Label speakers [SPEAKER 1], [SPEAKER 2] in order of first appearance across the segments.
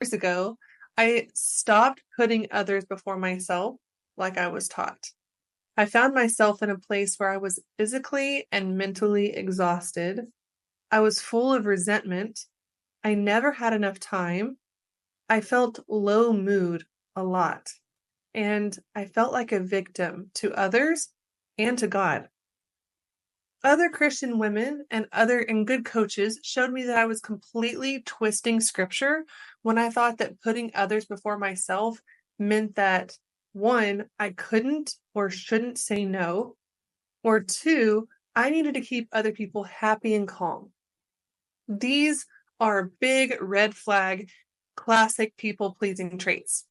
[SPEAKER 1] Years ago, I stopped putting others before myself like I was taught. I found myself in a place where I was physically and mentally exhausted. I was full of resentment. I never had enough time. I felt low mood a lot. And I felt like a victim to others and to God. Other Christian women and good coaches showed me that I was completely twisting scripture when I thought that putting others before myself meant that one, I couldn't or shouldn't say no, or two, I needed to keep other people happy and calm. These are big red flag, classic people pleasing traits.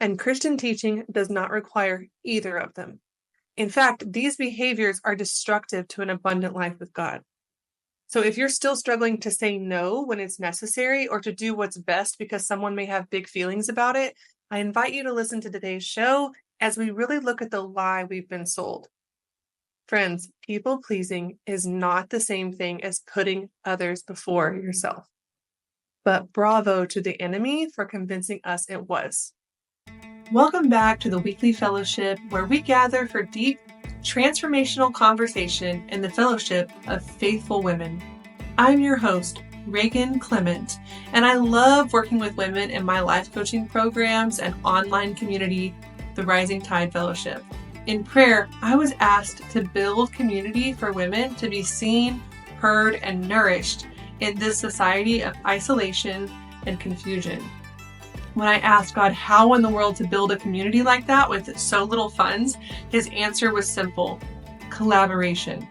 [SPEAKER 1] And Christian teaching does not require either of them. In fact, these behaviors are destructive to an abundant life with God. So if you're still struggling to say no when it's necessary or to do what's best because someone may have big feelings about it, I invite you to listen to today's show as we really look at the lie we've been sold. Friends, people pleasing is not the same thing as putting others before yourself. But bravo to the enemy for convincing us it was. Welcome back to the weekly fellowship where we gather for deep, transformational conversation in the fellowship of faithful women. I'm your host, Reagan Clement, and I love working with women in my life coaching programs and online community, the Rising Tide Fellowship. In prayer, I was asked to build community for women to be seen, heard, and nourished in this society of isolation and confusion. When I asked God how in the world to build a community like that with so little funds, his answer was simple: collaboration.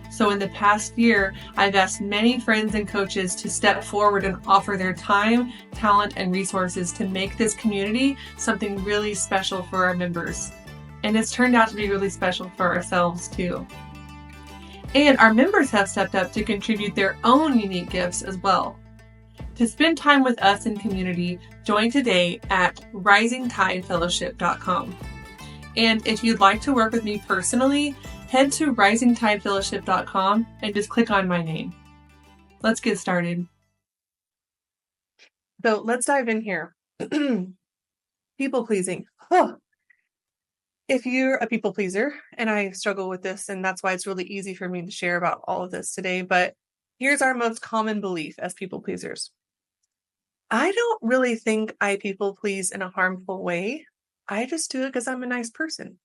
[SPEAKER 1] So in the past year, I've asked many friends and coaches to step forward and offer their time, talent, and resources to make this community something really special for our members. And it's turned out to be really special for ourselves too. And our members have stepped up to contribute their own unique gifts as well. To spend time with us in community, join today at risingtidefellowship.com. And if you'd like to work with me personally, head to risingtidefellowship.com and just click on my name. Let's get started. So let's dive in here. People pleasing. Oh. If you're a people pleaser, and I struggle with this, and that's why it's really easy for me to share about all of this today, but here's our most common belief as people pleasers. I don't really think I people please in a harmful way. I just do it because I'm a nice person.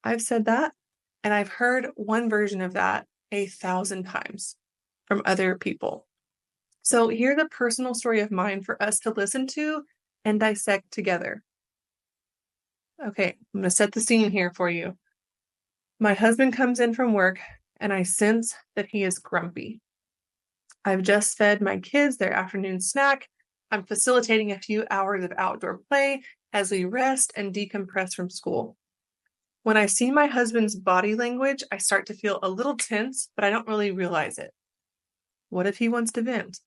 [SPEAKER 1] I've said that, and I've heard one version of that 1,000 times from other people. So here's a personal story of mine for us to listen to and dissect together. Okay, I'm going to set the scene here for you. My husband comes in from work, and I sense that he is grumpy. I've just fed my kids their afternoon snack. I'm facilitating a few hours of outdoor play as we rest and decompress from school. When I see my husband's body language, I start to feel a little tense, but I don't really realize it. What if he wants to vent?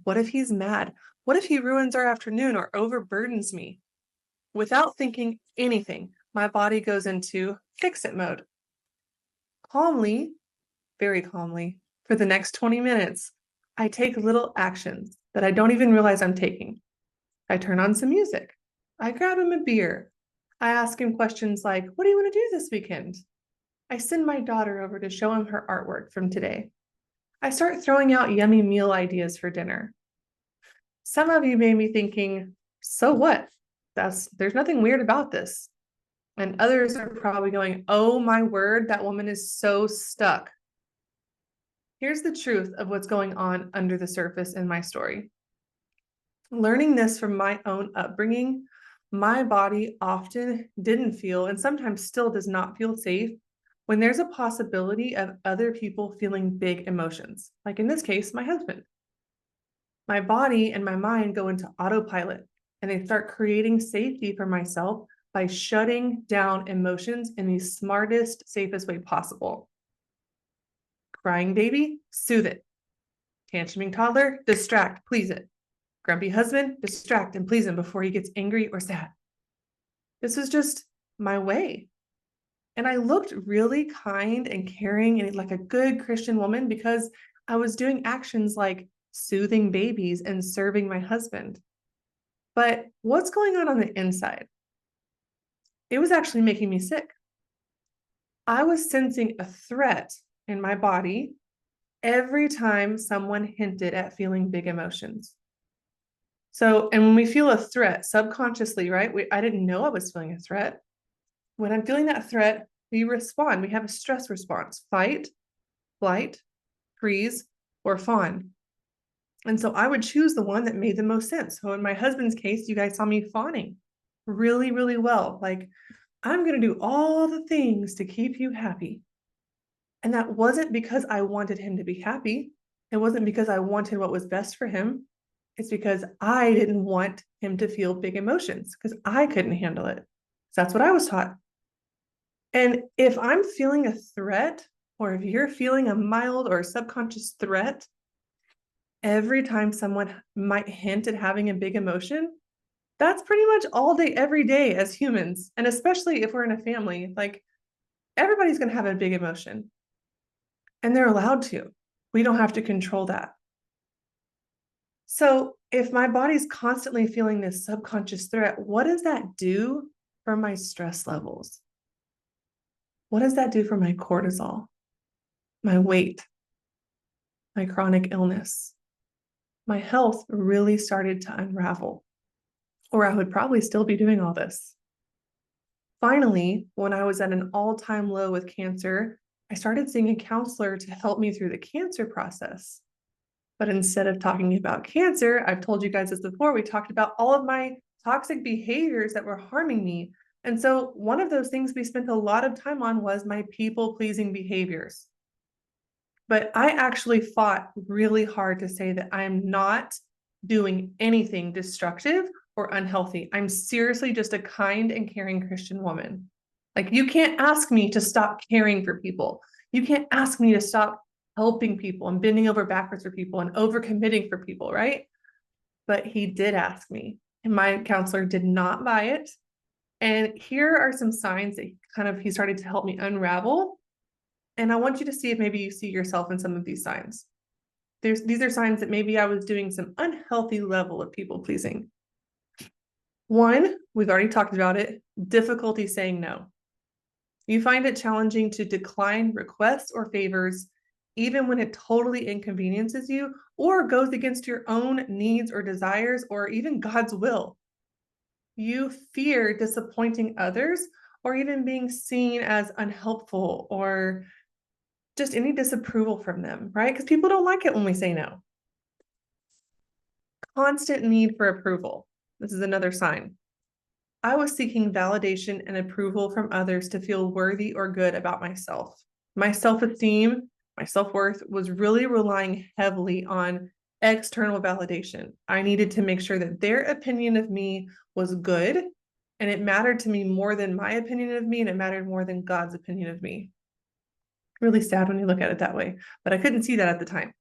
[SPEAKER 1] What if he's mad? What if he ruins our afternoon or overburdens me? Without thinking anything, my body goes into fix-it mode. Calmly, very calmly, for the next 20 minutes, I take little actions that I don't even realize I'm taking. I turn on some music. I grab him a beer. I ask him questions like, what do you want to do this weekend? I send my daughter over to show him her artwork from today. I start throwing out yummy meal ideas for dinner. Some of you may be thinking, so what? There's nothing weird about this. And others are probably going, oh my word, that woman is so stuck. Here's the truth of what's going on under the surface in my story. Learning this from my own upbringing, my body often didn't feel, and sometimes still does not feel safe when there's a possibility of other people feeling big emotions, like in this case, my husband. My body and my mind go into autopilot, and I start creating safety for myself by shutting down emotions in the smartest, safest way possible. Crying baby, soothe it. Tantruming toddler, distract, please it. Grumpy husband, distract and please him before he gets angry or sad. This was just my way. And I looked really kind and caring and like a good Christian woman because I was doing actions like soothing babies and serving my husband. But what's going on the inside? It was actually making me sick. I was sensing a threat in my body every time someone hinted at feeling big emotions. So, and when we feel a threat subconsciously, right? I didn't know I was feeling a threat. When I'm feeling that threat, we respond. We have a stress response: fight, flight, freeze, or fawn. And so I would choose the one that made the most sense. So in my husband's case, you guys saw me fawning really, really well. Like, I'm going to do all the things to keep you happy. And that wasn't because I wanted him to be happy. It wasn't because I wanted what was best for him. It's because I didn't want him to feel big emotions because I couldn't handle it. So that's what I was taught. And if I'm feeling a threat, or if you're feeling a mild or subconscious threat, every time someone might hint at having a big emotion, that's pretty much all day, every day as humans. And especially if we're in a family, like, everybody's going to have a big emotion and they're allowed to. We don't have to control that. So if my body's constantly feeling this subconscious threat, what does that do for my stress levels? What does that do for my cortisol, my weight, my chronic illness? My health really started to unravel, or I would probably still be doing all this. Finally, when I was at an all-time low with cancer, I started seeing a counselor to help me through the cancer process. But instead of talking about cancer, I've told you guys this before, we talked about all of my toxic behaviors that were harming me. And so one of those things we spent a lot of time on was my people-pleasing behaviors. But I actually fought really hard to say that I'm not doing anything destructive or unhealthy. I'm seriously just a kind and caring Christian woman. Like, you can't ask me to stop caring for people. You can't ask me to stop helping people and bending over backwards for people and overcommitting for people, right? But he did ask me, and my counselor did not buy it. And here are some signs that he started to help me unravel. And I want you to see if maybe you see yourself in some of these signs. These are signs that maybe I was doing some unhealthy level of people pleasing. One, we've already talked about it, difficulty saying no. You find it challenging to decline requests or favors, even when it totally inconveniences you or goes against your own needs or desires or even God's will. You fear disappointing others or even being seen as unhelpful or just any disapproval from them, right? Because people don't like it when we say no. Constant need for approval. This is another sign. I was seeking validation and approval from others to feel worthy or good about myself. My self-esteem, my self-worth was really relying heavily on external validation. I needed to make sure that their opinion of me was good, and it mattered to me more than my opinion of me, and it mattered more than God's opinion of me. Really sad when you look at it that way, but I couldn't see that at the time.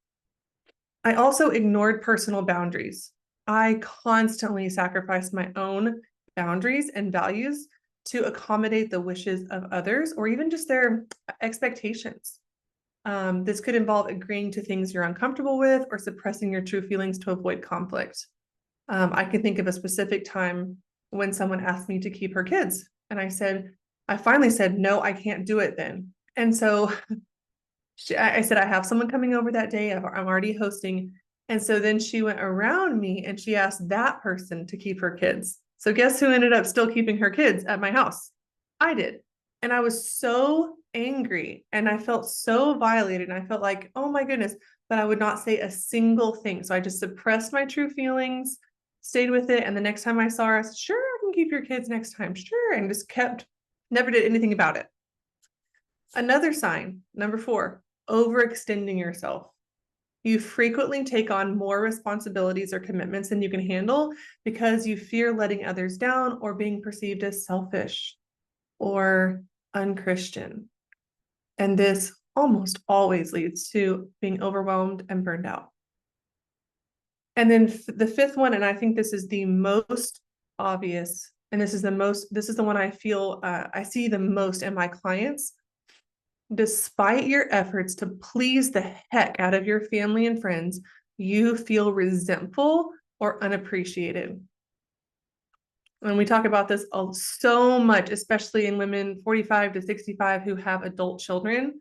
[SPEAKER 1] I also ignored personal boundaries. I constantly sacrificed my own boundaries and values to accommodate the wishes of others or even just their expectations. This could involve agreeing to things you're uncomfortable with or suppressing your true feelings to avoid conflict. I can think of a specific time when someone asked me to keep her kids, and I finally said, no, I can't do it then. And so I said, I have someone coming over that day. I'm already hosting. And so then she went around me and she asked that person to keep her kids. So guess who ended up still keeping her kids at my house? I did. And I was so angry and I felt so violated. And I felt like, oh my goodness, but I would not say a single thing. So I just suppressed my true feelings, stayed with it. And the next time I saw her, I said, sure, I can keep your kids next time. Sure. And just never did anything about it. Another sign, number 4, overextending yourself. You frequently take on more responsibilities or commitments than you can handle because you fear letting others down or being perceived as selfish or unchristian. And this almost always leads to being overwhelmed and burned out. And then the 5th one, and I think this is the most obvious, and this is the one I feel I see the most in my clients. Despite your efforts to please the heck out of your family and friends, you feel resentful or unappreciated. And we talk about this so much, especially in women 45 to 65 who have adult children.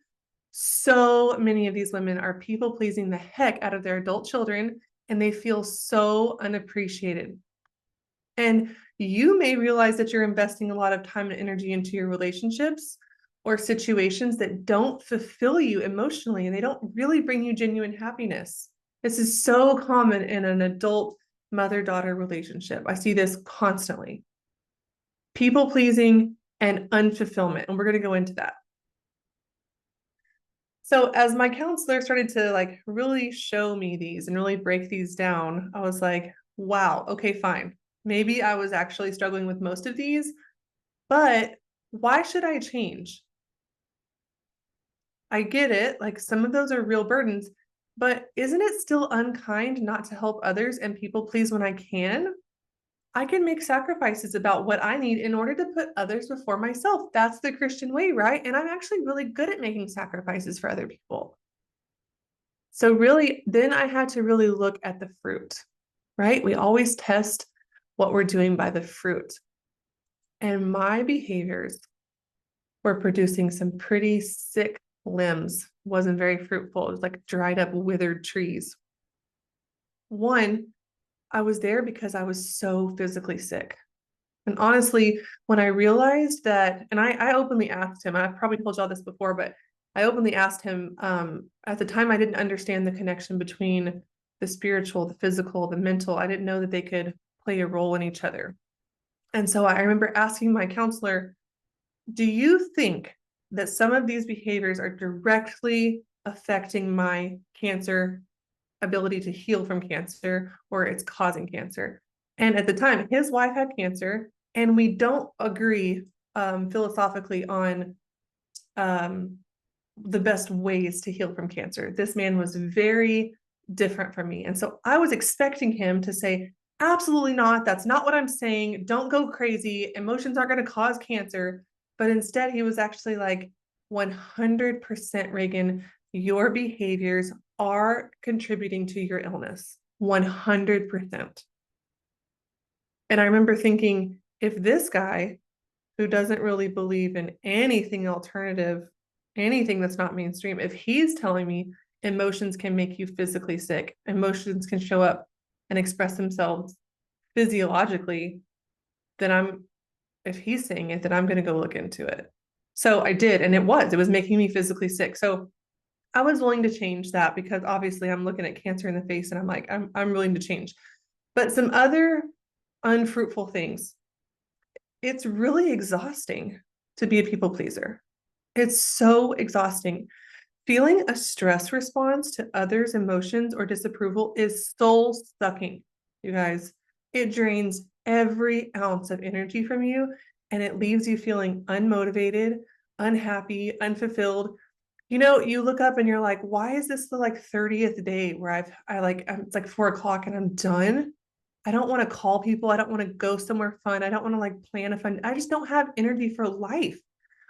[SPEAKER 1] So many of these women are people pleasing the heck out of their adult children, and they feel so unappreciated. And you may realize that you're investing a lot of time and energy into your relationships or situations that don't fulfill you emotionally, and they don't really bring you genuine happiness. This is so common in an adult mother-daughter relationship. I see this constantly. People pleasing and unfulfillment. And we're going to go into that. So as my counselor started to like really show me these and really break these down, I was like, wow, okay, fine. Maybe I was actually struggling with most of these, but why should I change? I get it. Like some of those are real burdens, but isn't it still unkind not to help others and people please when I can? I can make sacrifices about what I need in order to put others before myself. That's the Christian way, right? And I'm actually really good at making sacrifices for other people. So really, then I had to really look at the fruit, right? We always test what we're doing by the fruit. And my behaviors were producing some pretty sick limbs. Wasn't very fruitful. It was like dried up, withered trees. One, I was there because I was so physically sick. And honestly, when I realized that, and I openly asked him, I've probably told y'all this before, but I openly asked him, at the time I didn't understand the connection between the spiritual, the physical, the mental. I didn't know that they could play a role in each other. And so I remember asking my counselor, do you think that some of these behaviors are directly affecting my cancer ability to heal from cancer, or it's causing cancer? And at the time, his wife had cancer, and we don't agree philosophically on the best ways to heal from cancer. This man was very different from me. And so I was expecting him to say, absolutely not. That's not what I'm saying. Don't go crazy. Emotions aren't going to cause cancer. But instead, he was actually like, 100% Reagan, your behaviors are contributing to your illness. 100%. And I remember thinking, if this guy who doesn't really believe in anything alternative, anything that's not mainstream, if he's telling me emotions can make you physically sick, emotions can show up and express themselves physiologically, then if he's saying it, then I'm going to go look into it. So I did, and it was making me physically sick. So I was willing to change that because obviously I'm looking at cancer in the face and I'm like, I'm willing to change. But some other unfruitful things, it's really exhausting to be a people pleaser. It's so exhausting. Feeling a stress response to others' emotions or disapproval is soul sucking, you guys. It drains every ounce of energy from you and it leaves you feeling unmotivated, unhappy, unfulfilled. You know, you look up and you're like, why is this the like 30th day where it's like 4 o'clock and I'm done? I don't want to call people. I don't want to go somewhere fun. I don't want to like plan a fun. I just don't have energy for life.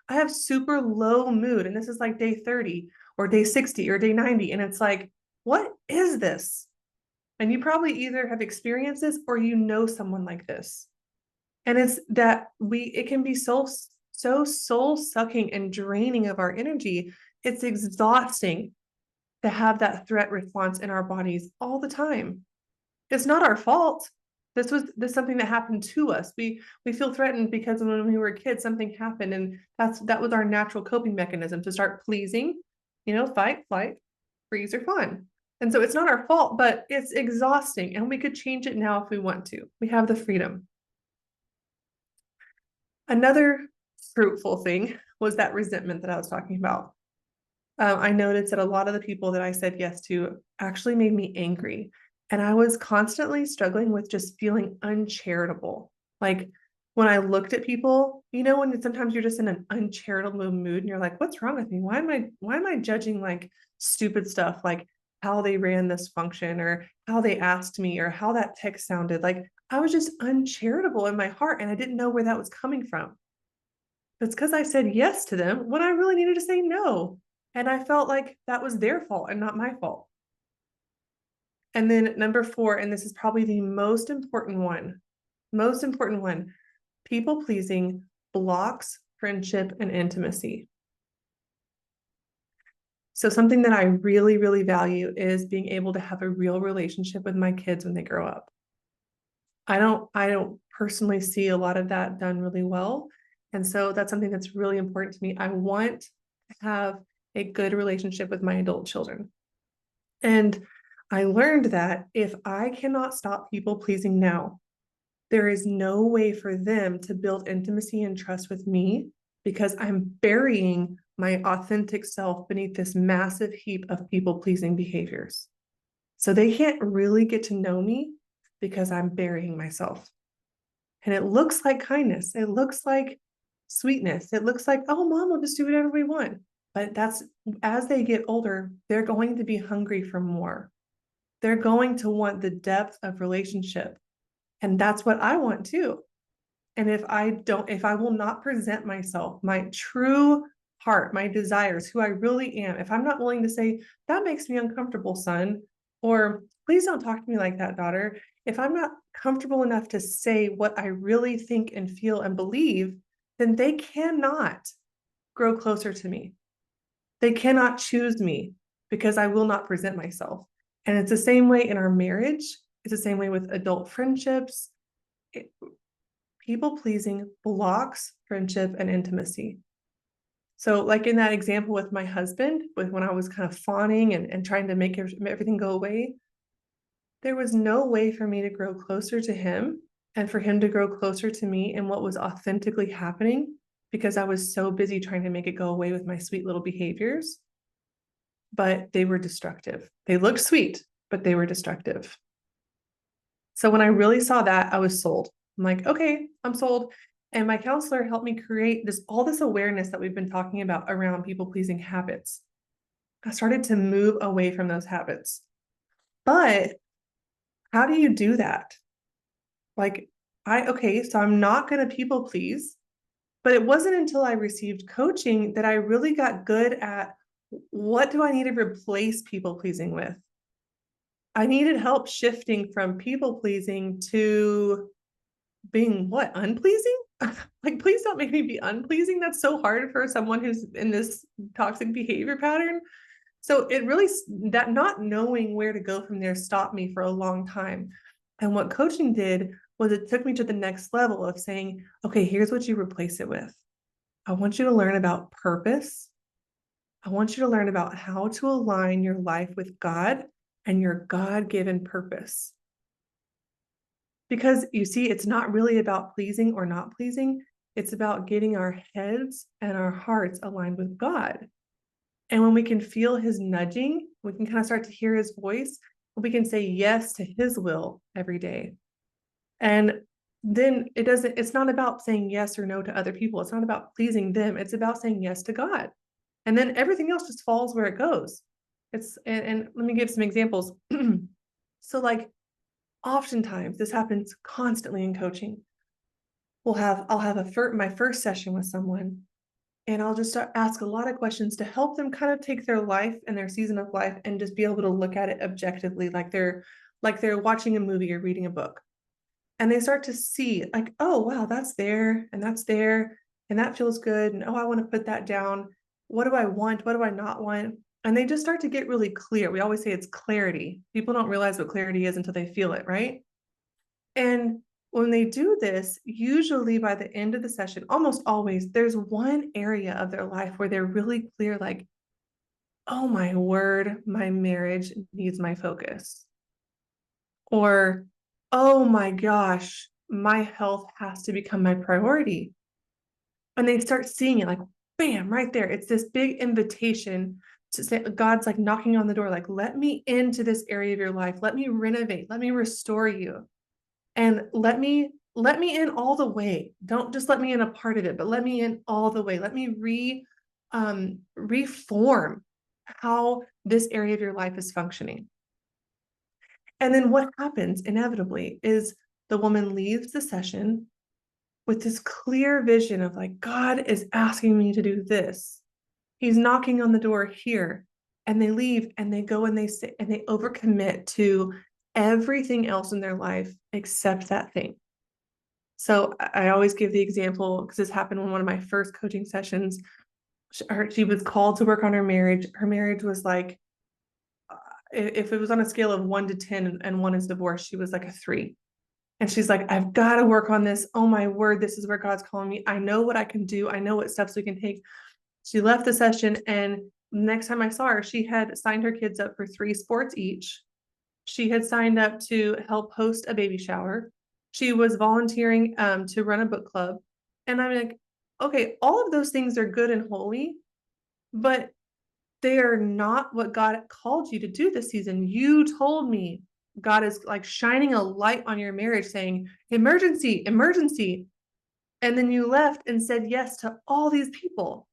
[SPEAKER 1] I have super low mood. And this is like day 30 or day 60 or day 90. And it's like, what is this? And you probably either have experienced this or you know someone like this. And it's that it can be so soul sucking and draining of our energy. It's exhausting to have that threat response in our bodies all the time. It's not our fault. This is something that happened to us. We feel threatened because when we were kids, something happened, and that was our natural coping mechanism to start pleasing, fight, flight, freeze, or fawn. And so it's not our fault, but it's exhausting, and we could change it now if we want to. We have the freedom. Another fruitful thing was that resentment that I was talking about. I noticed that a lot of the people that I said yes to actually made me angry. And I was constantly struggling with just feeling uncharitable. Like when I looked at people, when sometimes you're just in an uncharitable mood and you're like, what's wrong with me? Why am I judging like stupid stuff, like how they ran this function or how they asked me or how that text sounded? Like I was just uncharitable in my heart and I didn't know where that was coming from. It's because I said yes to them when I really needed to say no. And I felt like that was their fault and not my fault. And then number 4, and this is probably the most important one, People pleasing blocks friendship and intimacy. So something that I really, really value is being able to have a real relationship with my kids when they grow up. I don't personally see a lot of that done really well. And so that's something that's really important to me. I want to have a good relationship with my adult children. And I learned that if I cannot stop people pleasing now, there is no way for them to build intimacy and trust with me because I'm burying my authentic self beneath this massive heap of people pleasing behaviors. So they can't really get to know me because I'm burying myself. And it looks like kindness. It looks like sweetness. It looks like, oh, mom will just do whatever we want. But that's as they get older, they're going to be hungry for more. They're going to want the depth of relationship. And that's what I want too. And if I will not present myself, my true heart, my desires, who I really am, if I'm not willing to say, that makes me uncomfortable, son, or please don't talk to me like that, daughter. If I'm not comfortable enough to say what I really think and feel and believe, then they cannot grow closer to me. They cannot choose me because I will not present myself. And it's the same way in our marriage. It's the same way with adult friendships. People pleasing blocks friendship and intimacy. So, like in that example with my husband, with when I was kind of fawning and trying to make everything go away, there was no way for me to grow closer to him and for him to grow closer to me in what was authentically happening because I was so busy trying to make it go away with my sweet little behaviors. But they were destructive. They looked sweet, but they were destructive. So when I really saw that, I was sold. I'm like, okay, I'm sold. And my counselor helped me create all this awareness that we've been talking about around people pleasing habits. I started to move away from those habits. But how do you do that? Like, so I'm not going to people please. But it wasn't until I received coaching that I really got good at what do I need to replace people pleasing with? I needed help shifting from people pleasing to being what? Unpleasing? Like, please don't make me be unpleasing. That's so hard for someone who's in this toxic behavior pattern. So it really, that not knowing where to go from there stopped me for a long time. And what coaching did was it took me to the next level of saying, okay, here's what you replace it with. I want you to learn about purpose. I want you to learn about how to align your life with God and your God-given purpose. Because you see, it's not really about pleasing or not pleasing. It's about getting our heads and our hearts aligned with God. And when we can feel his nudging, we can kind of start to hear his voice, we can say yes to his will every day. And then it's not about saying yes or no to other people. It's not about pleasing them. It's about saying yes to God. And then everything else just falls where it goes. And let me give some examples. So like oftentimes this happens constantly in coaching. I'll have my first session with someone and I'll just ask a lot of questions to help them kind of take their life and their season of life and just be able to look at it objectively, like they're watching a movie or reading a book. And they start to see like, oh, wow, that's there and that's there and that feels good. And oh, I want to put that down. What do I want? What do I not want? And they just start to get really clear. We always say it's clarity. People don't realize what clarity is until they feel it, right? And when they do this, usually by the end of the session, almost always, there's one area of their life where they're really clear, like, oh my word, my marriage needs my focus. Or, oh my gosh, my health has to become my priority. And they start seeing it like, bam, right there. It's this big invitation to say, God's like knocking on the door, like, let me into this area of your life. Let me renovate. Let me restore you. And let me in all the way. Don't just let me in a part of it, but let me in all the way. Let me reform how this area of your life is functioning. And then what happens inevitably is the woman leaves the session with this clear vision of like, God is asking me to do this. He's knocking on the door here. And they leave and they go and they say, and they overcommit to everything else in their life except that thing. So I always give the example because this happened in one of my first coaching sessions. She was called to work on her marriage. Her marriage was like, if it was on a scale of 1 to 10 and 1 is divorce, she was like a 3. And she's like, I've got to work on this. Oh my word, this is where God's calling me. I know what I can do. I know what steps we can take. She left the session, and next time I saw her, she had signed her kids up for 3 sports each. She had signed up to help host a baby shower. She was volunteering to run a book club. And I'm like, okay, all of those things are good and holy, but they are not what God called you to do this season. You told me God is like shining a light on your marriage saying, emergency, emergency. And then you left and said yes to all these people.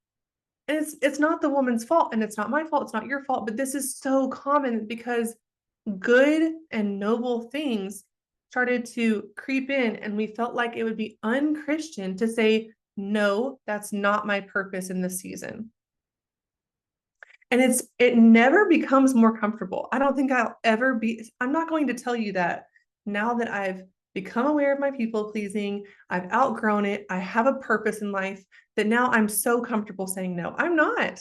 [SPEAKER 1] And it's not the woman's fault, and it's not my fault, it's not your fault, but this is so common because good and noble things started to creep in, and we felt like it would be unchristian to say, no, that's not my purpose in this season. And it never becomes more comfortable. I don't think I'm not going to tell you that now that I've become aware of my people pleasing, I've outgrown it, I have a purpose in life, that now I'm so comfortable saying no. I'm not.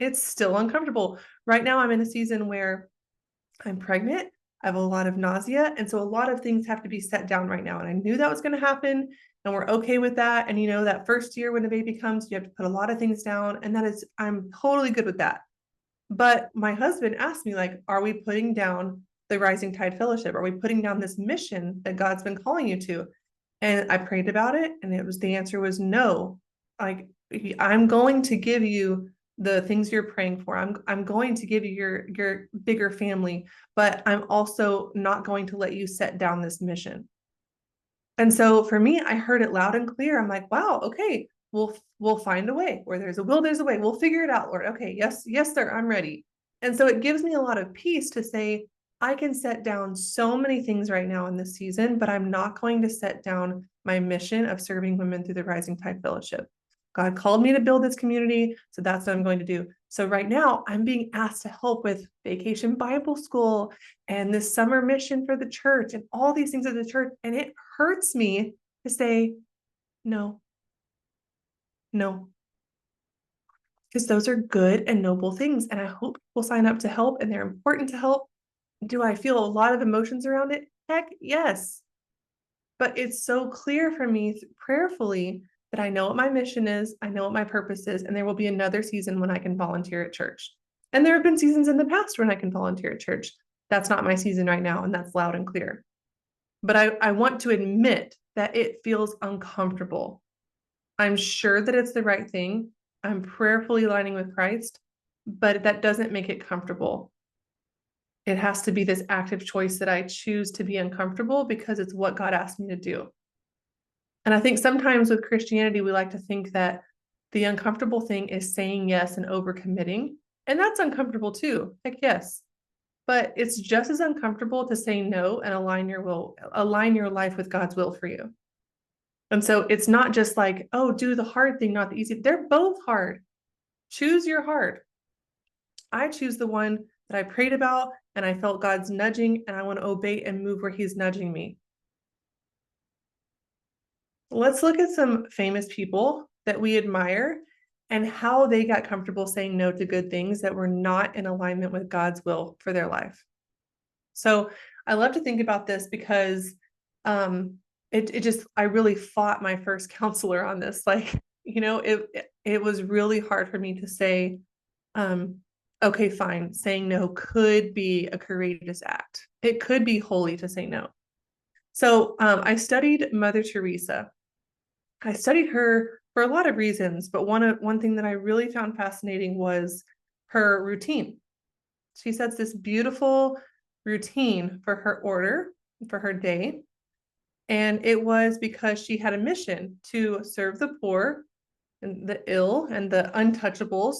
[SPEAKER 1] It's still uncomfortable. Right now, I'm in a season where I'm pregnant. I have a lot of nausea. And so a lot of things have to be set down right now. And I knew that was going to happen. And we're okay with that. And that first year when a baby comes, you have to put a lot of things down. And I'm totally good with that. But my husband asked me, like, are we putting down the Rising Tide Fellowship? Are we putting down this mission that God's been calling you to? And I prayed about it, and the answer was no. Like, I'm going to give you the things you're praying for. I'm going to give you your bigger family, but I'm also not going to let you set down this mission. And so for me, I heard it loud and clear. I'm like, wow, okay, we'll find a way. Where there's a will, there's a way. We'll figure it out, Lord. Okay, yes, sir, I'm ready. And so it gives me a lot of peace to say, I can set down so many things right now in this season, but I'm not going to set down my mission of serving women through the Rising Tide Fellowship. God called me to build this community, so that's what I'm going to do. So right now, I'm being asked to help with Vacation Bible School and this summer mission for the church and all these things at the church. And it hurts me to say, no, because those are good and noble things. And I hope people sign up to help, and they're important to help. Do I feel a lot of emotions around it? Heck, yes. But it's so clear for me prayerfully that I know what my mission is, I know what my purpose is, and there will be another season when I can volunteer at church. And there have been seasons in the past when I can volunteer at church. That's not my season right now, and that's loud and clear. But I want to admit that it feels uncomfortable. I'm sure that it's the right thing. I'm prayerfully aligning with Christ, but that doesn't make it comfortable. It has to be this active choice that I choose to be uncomfortable because it's what God asked me to do. And I think sometimes with Christianity, we like to think that the uncomfortable thing is saying yes and overcommitting. And that's uncomfortable too. Heck yes. But it's just as uncomfortable to say no and align your life with God's will for you. And so it's not just like, oh, do the hard thing, not the easy. They're both hard. Choose your hard. I choose the one that I prayed about and I felt God's nudging, and I want to obey and move where he's nudging me. Let's look at some famous people that we admire and how they got comfortable saying no to good things that were not in alignment with God's will for their life. So I love to think about this because I really fought my first counselor on this. Like, it was really hard for me to say, okay, fine, saying no could be a courageous act. It could be holy to say no. So I studied Mother Teresa. I studied her for a lot of reasons, but one thing that I really found fascinating was her routine. She sets this beautiful routine for her order, for her day. And it was because she had a mission to serve the poor and the ill and the untouchables.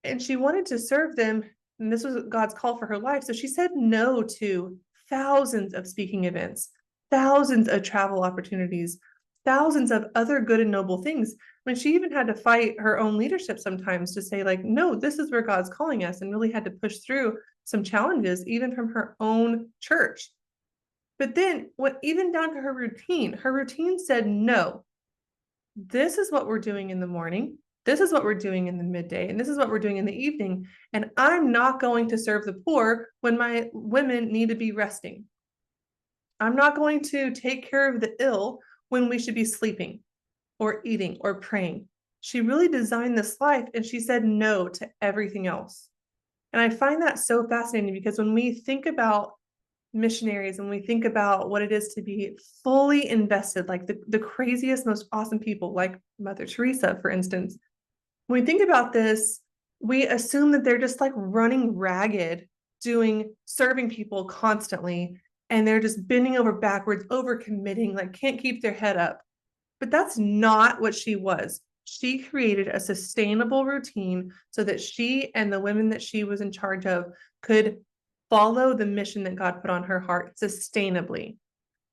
[SPEAKER 1] And she wanted to serve them. And this was God's call for her life. So she said no to thousands of speaking events, thousands of travel opportunities, thousands of other good and noble things. I mean, she even had to fight her own leadership sometimes to say, like, no, this is where God's calling us, and really had to push through some challenges, even from her own church. But then what, even down to her routine said, no, this is what we're doing in the morning. This is what we're doing in the midday, and this is what we're doing in the evening. And I'm not going to serve the poor when my women need to be resting. I'm not going to take care of the ill when we should be sleeping or eating or praying. She really designed this life, and she said no to everything else. And I find that so fascinating, because when we think about missionaries, when we think about what it is to be fully invested, like the craziest, most awesome people, like Mother Teresa, for instance, when we think about this, we assume that they're just like running ragged, serving people constantly, and they're just bending over backwards, over committing, like can't keep their head up. But that's not what she was. She created a sustainable routine so that she and the women that she was in charge of could follow the mission that God put on her heart sustainably.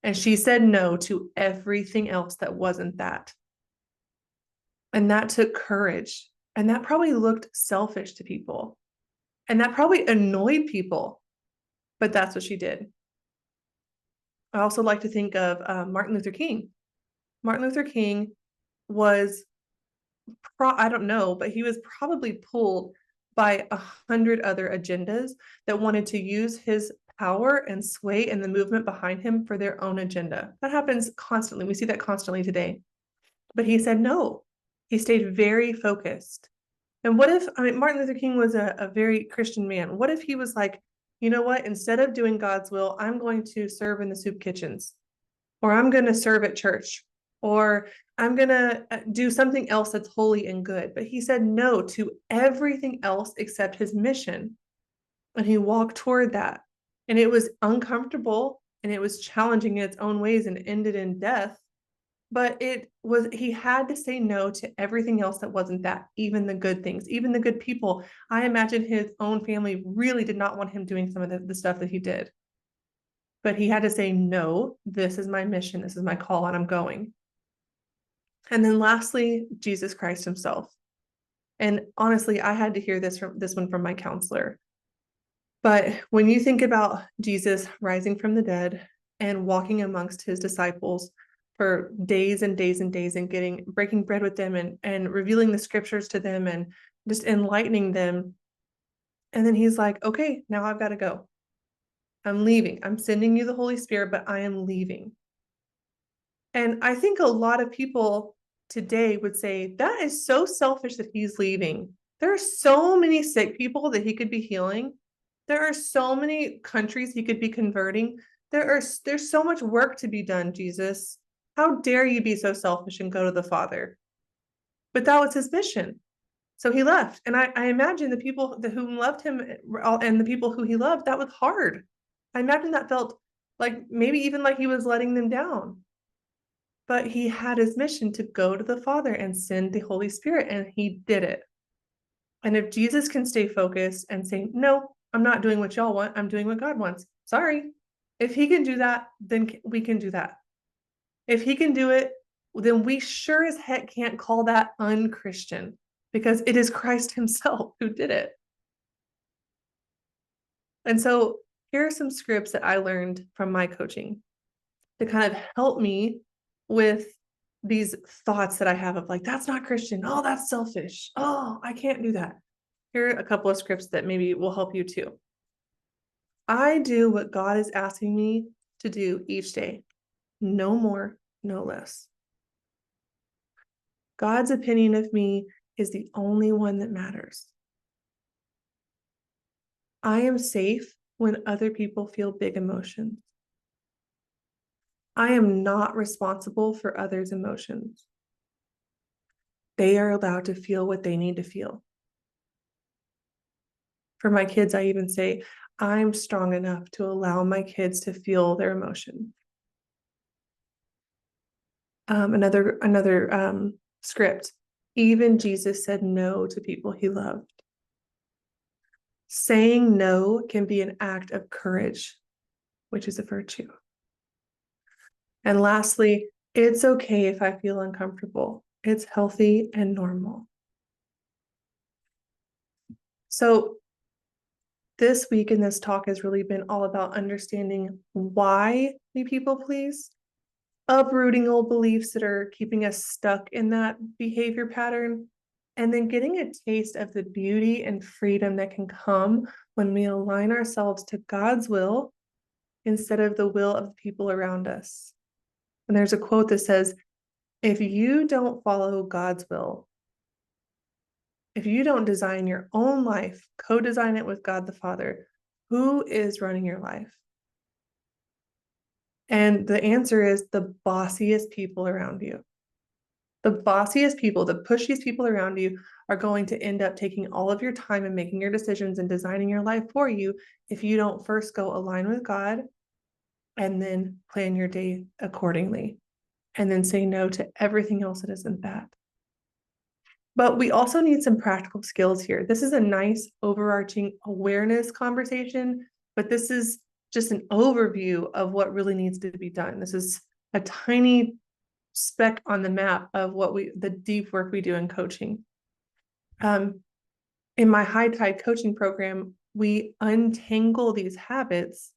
[SPEAKER 1] And she said no to everything else that wasn't that. And that took courage. And that probably looked selfish to people. And that probably annoyed people. But that's what she did. I also like to think of Martin Luther King. Martin Luther King was, I don't know, but he was probably pulled by 100 other agendas that wanted to use his power and sway and the movement behind him for their own agenda. That happens constantly. We see that constantly today. But he said no. He stayed very focused. And what if, I mean, Martin Luther King was a very Christian man. What if he was like, you know what, instead of doing God's will, I'm going to serve in the soup kitchens, or I'm going to serve at church, or I'm going to do something else that's holy and good. But he said no to everything else except his mission. And he walked toward that. And it was uncomfortable and it was challenging in its own ways and ended in death. But he had to say no to everything else that wasn't that, even the good things, even the good people. I imagine his own family really did not want him doing some of the stuff that he did. But he had to say, no, this is my mission, this is my call, and I'm going. And then lastly, Jesus Christ himself. And honestly, I had to hear this one from my counselor. But when you think about Jesus rising from the dead and walking amongst his disciples for days and days and days, and breaking bread with them and revealing the scriptures to them and just enlightening them. And then he's like, okay, now I've got to go. I'm leaving. I'm sending you the Holy Spirit, but I am leaving. And I think a lot of people today would say that is so selfish that he's leaving. There are so many sick people that he could be healing. There are so many countries he could be converting. There's so much work to be done, Jesus. How dare you be so selfish and go to the Father? But that was his mission. So he left. And I imagine the people who loved him and the people who he loved, that was hard. I imagine that felt like maybe even like he was letting them down. But he had his mission to go to the Father and send the Holy Spirit, and he did it. And if Jesus can stay focused and say, no, I'm not doing what y'all want, I'm doing what God wants. Sorry. If he can do that, then we can do that. If he can do it, then we sure as heck can't call that unchristian, because it is Christ himself who did it. And so here are some scripts that I learned from my coaching to kind of help me with these thoughts that I have of like, that's not Christian. Oh, that's selfish. Oh, I can't do that. Here are a couple of scripts that maybe will help you too. I do what God is asking me to do each day. No more, no less. God's opinion of me is the only one that matters. I am safe when other people feel big emotions. I am not responsible for others' emotions. They are allowed to feel what they need to feel. For my kids, I even say, I'm strong enough to allow my kids to feel their emotions. Another script. Even Jesus said no to people he loved. Saying no can be an act of courage, which is a virtue. And lastly, it's okay if I feel uncomfortable. It's healthy and normal. So this week in this talk has really been all about understanding why we people please, uprooting old beliefs that are keeping us stuck in that behavior pattern, and then getting a taste of the beauty and freedom that can come when we align ourselves to God's will instead of the will of the people around us. And there's a quote that says, if you don't follow God's will, if you don't design your own life, co-design it with God the Father, who is running your life? And the answer is the bossiest people around you. The bossiest people, the pushiest people around you are going to end up taking all of your time and making your decisions and designing your life for you if you don't first go align with God and then plan your day accordingly and then say no to everything else that isn't that. But we also need some practical skills here. This is a nice overarching awareness conversation, but this is just an overview of what really needs to be done. This is a tiny speck on the map of the deep work we do in coaching. In my High Tide coaching program, we untangle these habits.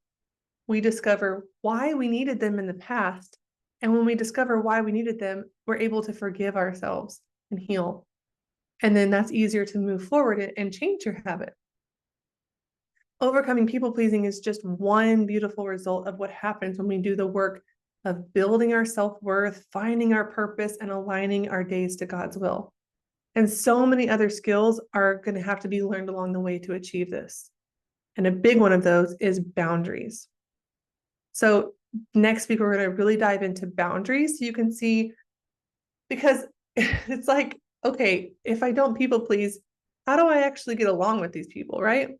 [SPEAKER 1] We discover why we needed them in the past. And when we discover why we needed them, we're able to forgive ourselves and heal. And then that's easier to move forward and change your habit. Overcoming people pleasing is just one beautiful result of what happens when we do the work of building our self-worth, finding our purpose, and aligning our days to God's will. And so many other skills are going to have to be learned along the way to achieve this. And a big one of those is boundaries. So next week, we're going to really dive into boundaries so you can see, because it's like, okay, if I don't people please, how do I actually get along with these people, right?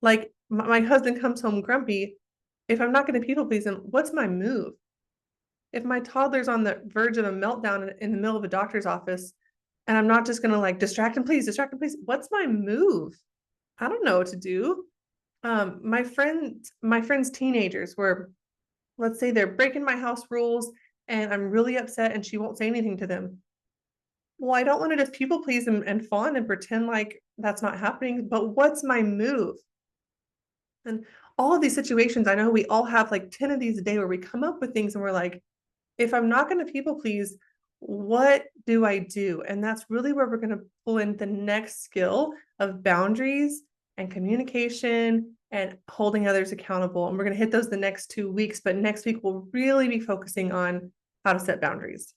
[SPEAKER 1] Like my husband comes home grumpy. If I'm not going to people please him, what's my move? If my toddler's on the verge of a meltdown in the middle of a doctor's office, and I'm not just going to like distract him, please, what's my move? I don't know what to do. My friend's teenagers were, let's say they're breaking my house rules and I'm really upset and she won't say anything to them. Well, I don't want to just people please and fawn and pretend like that's not happening, but what's my move? And all of these situations, I know we all have like 10 of these a day where we come up with things and we're like, if I'm not going to people please, what do I do? And that's really where we're going to pull in the next skill of boundaries and communication and holding others accountable. And we're going to hit those the next 2 weeks, but next week we'll really be focusing on how to set boundaries.